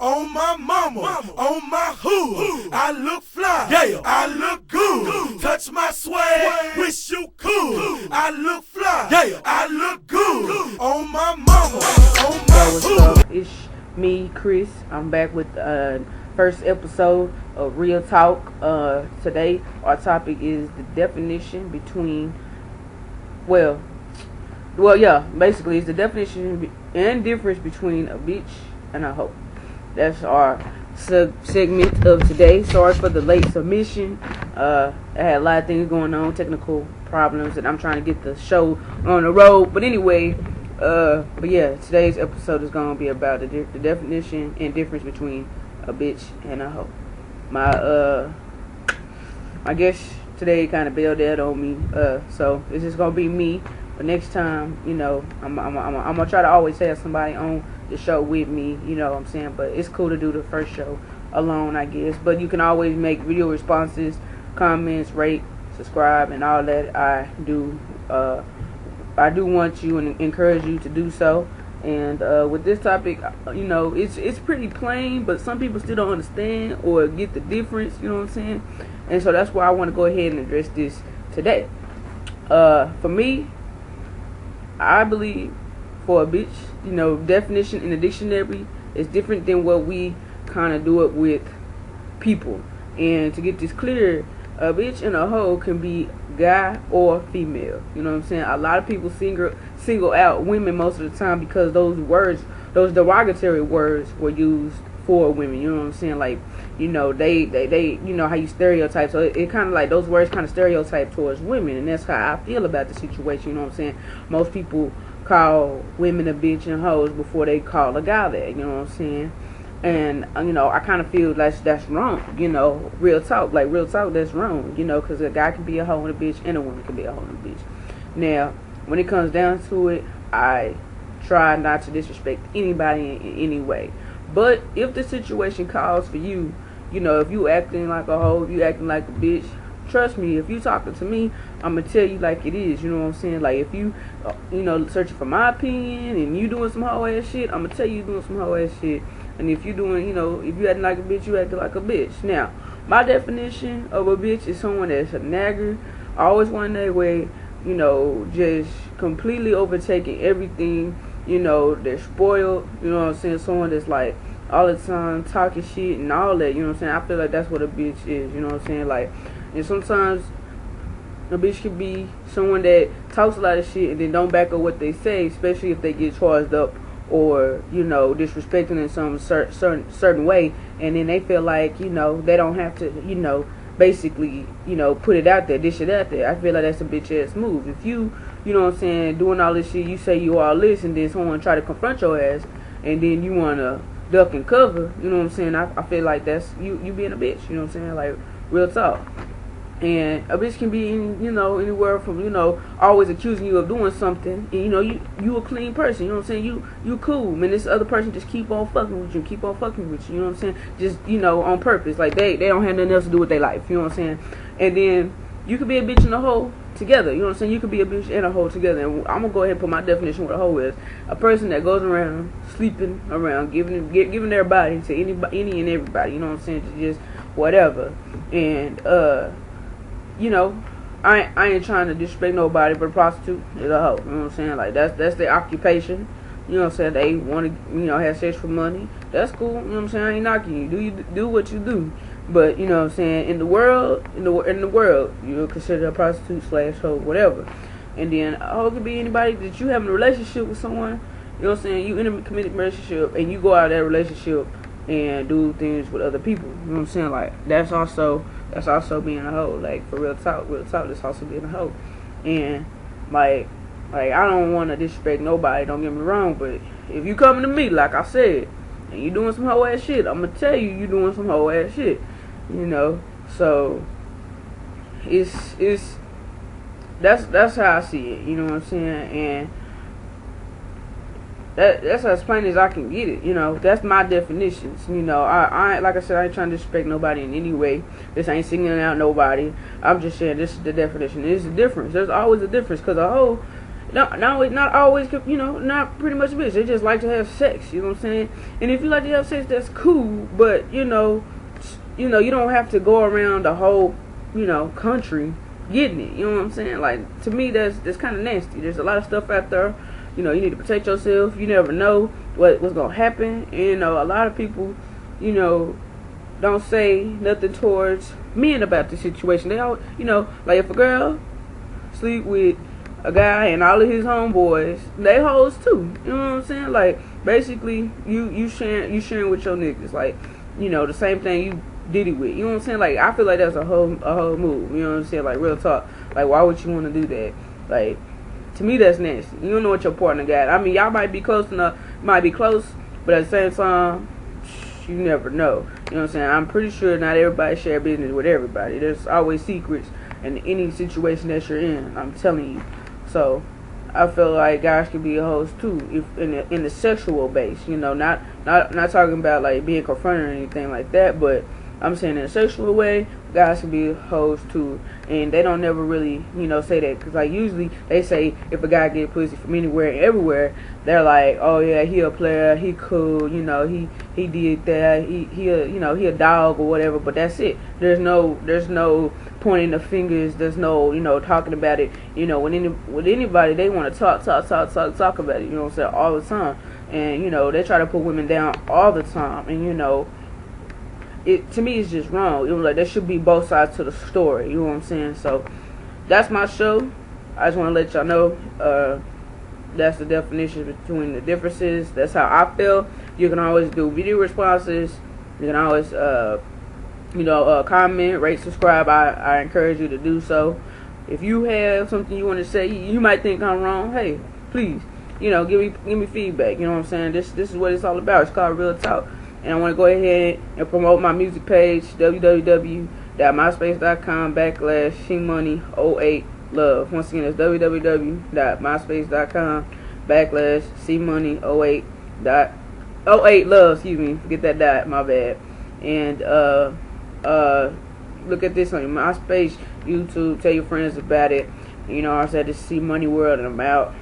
On my mama, on my hood, I look fly, yeah, I look good. Touch my swag, wish you could. I look fly, yeah, I look good. On my mama, on my What's hood. up? It's me, Chris. I'm back with first episode of Real Talk. Today, our topic is the definition between, basically, it's the definition and difference between a bitch and a hoe. That's our segment of today. Sorry for the late submission. I had a lot of things going on, technical problems, and I'm trying to get the show on the road. But anyway, today's episode is going to be about the definition and difference between a bitch and a hoe. My guest today kind of bailed out on me, so this is going to be me. But next time, I'm gonna try to always have somebody on the show with me, you know what I'm saying? But it's cool to do the first show alone, I guess. But you can always make video responses, comments, rate, subscribe, and all that. I do want you and encourage you to do so. And with this topic, it's pretty plain, but some people still don't understand or get the difference, you know what I'm saying? And so that's why I want to go ahead and address this today. For me, I believe for a bitch, definition in the dictionary is different than what we kind of do it with people. And to get this clear, a bitch and a hoe can be guy or female. You know what I'm saying? A lot of people single out women most of the time because those derogatory words were used for women. You know what I'm saying? Like, they how you stereotype. So it kind of like those words kind of stereotype towards women, and that's how I feel about the situation. You know what I'm saying? Most people call women a bitch and hoes before they call a guy that. You know what I'm saying? And I kind of feel that's wrong. Real talk, that's wrong. Because a guy can be a hoe and a bitch, and a woman can be a hoe and a bitch. Now, when it comes down to it, I try not to disrespect anybody in any way. But if the situation calls for you, if you acting like a hoe, you acting like a bitch, trust me, if you talking to me, I'm going to tell you like it is, you know what I'm saying? Like, if you, searching for my opinion and you doing some hoe ass shit, I'm going to tell you doing some hoe ass shit. And if you doing, if you acting like a bitch, you acting like a bitch. Now, my definition of a bitch is someone that's a nagger, always one that way, just completely overtaking everything. They're spoiled, you know what I'm saying? Someone that's like all the time talking shit and all that, you know what I'm saying? I feel like that's what a bitch is, you know what I'm saying? Like, and sometimes a bitch could be someone that talks a lot of shit and then don't back up what they say, especially if they get charged up or, disrespecting in some certain way, and then they feel like, they don't have to, basically, put it out there, dish it out there. I feel like that's a bitch ass move. If you, doing all this shit, you say you all this, and then someone try to confront your ass, and then you want to duck and cover, you know what I'm saying? I feel like that's you being a bitch, you know what I'm saying? Like, real talk. And a bitch can be, anywhere from, always accusing you of doing something. And, you a clean person, you know what I'm saying? You cool. Man, this other person just keep on fucking with you, you know what I'm saying? Just, on purpose. Like, they don't have nothing else to do with their life, you know what I'm saying? And then you could be a bitch and a hoe together, you know what I'm saying? You could be a bitch and a hoe together. And I'm going to go ahead and put my definition of what a hoe is. A person that goes around, sleeping around, giving their body to any and everybody, you know what I'm saying? Just whatever. And, I ain't trying to disrespect nobody, but a prostitute is a hoe. You know what I'm saying? Like, that's their occupation. You know what I'm saying? They want to, have sex for money. That's cool. You know what I'm saying? I ain't knocking you. Do what you do. But, you know what I'm saying? In the world, you're considered a prostitute / hoe, whatever. And then a hoe could be anybody that you have in a relationship with someone. You know what I'm saying? You in a committed relationship, and you go out of that relationship and do things with other people. You know what I'm saying? Like, that's also being a hoe. Like, for real talk, that's also being a hoe. And like I don't want to disrespect nobody, don't get me wrong, but if you coming to me, like I said, and you doing some hoe ass shit, I'm gonna tell you doing some hoe ass shit. So it's that's how I see it, you know what I'm saying? And that's as plain as I can get it, that's my definitions. I like I said, I ain't trying to disrespect nobody in any way. This ain't singling out nobody. I'm just saying this is the definition. There's a difference. There's always a difference, because a hoe not always, you know, not pretty much bitch. They just like to have sex. You know what I'm saying? And if you like to have sex, that's cool. But you know, you don't have to go around the whole, you know, country getting it. You know what I'm saying? Like, to me, that's kind of nasty. There's a lot of stuff out there. You know, you need to protect yourself. You never know what's gonna happen. And, you know, a lot of people, you know, don't say nothing towards men about the situation. They all, you know, like if a girl sleep with a guy and all of his homeboys, they hoes too. You know what I'm saying? Like, basically, you sharing with your niggas. Like, you know, the same thing you did it with. You know what I'm saying? Like, I feel like that's a whole move. You know what I'm saying? Like, real talk. Like, why would you want to do that? Like, to me, that's nasty. You don't know what your partner got. I mean, y'all might be close enough, but at the same time, you never know. You know what I'm saying? I'm pretty sure not everybody share business with everybody. There's always secrets in any situation that you're in. I'm telling you. So, I feel like guys can be a host too, if in the sexual base. You know, not talking about like being confronted or anything like that, but I'm saying in a sexual way, guys can be hoes too, and they don't never really, you know, say that, because like usually they say if a guy get pussy from anywhere and everywhere, they're like, oh yeah, he a player, he cool, you know, he did that, he a dog or whatever, but that's it. There's no pointing the fingers. There's no, you know, talking about it. You know, with anybody, they want to talk about it. You know what I'm saying, all the time, and you know they try to put women down all the time, and you know. To me, it's just wrong. You know, like, there should be both sides to the story. You know what I'm saying? So, that's my show. I just want to let y'all know. That's the definition between the differences. That's how I feel. You can always do video responses. You can always, comment, rate, subscribe. I encourage you to do so. If you have something you want to say, you might think I'm wrong. Hey, please, you know, give me feedback. You know what I'm saying? This is what it's all about. It's called Real Talk. And I want to go ahead and promote my music page, www.myspace.com/cmoney08love. Once again, it's www.myspace.com/cmoney08love. Excuse me, forget that dot, my bad. And look at this on your MySpace, YouTube. Tell your friends about it. You know, I said this is C Money World, and I'm out.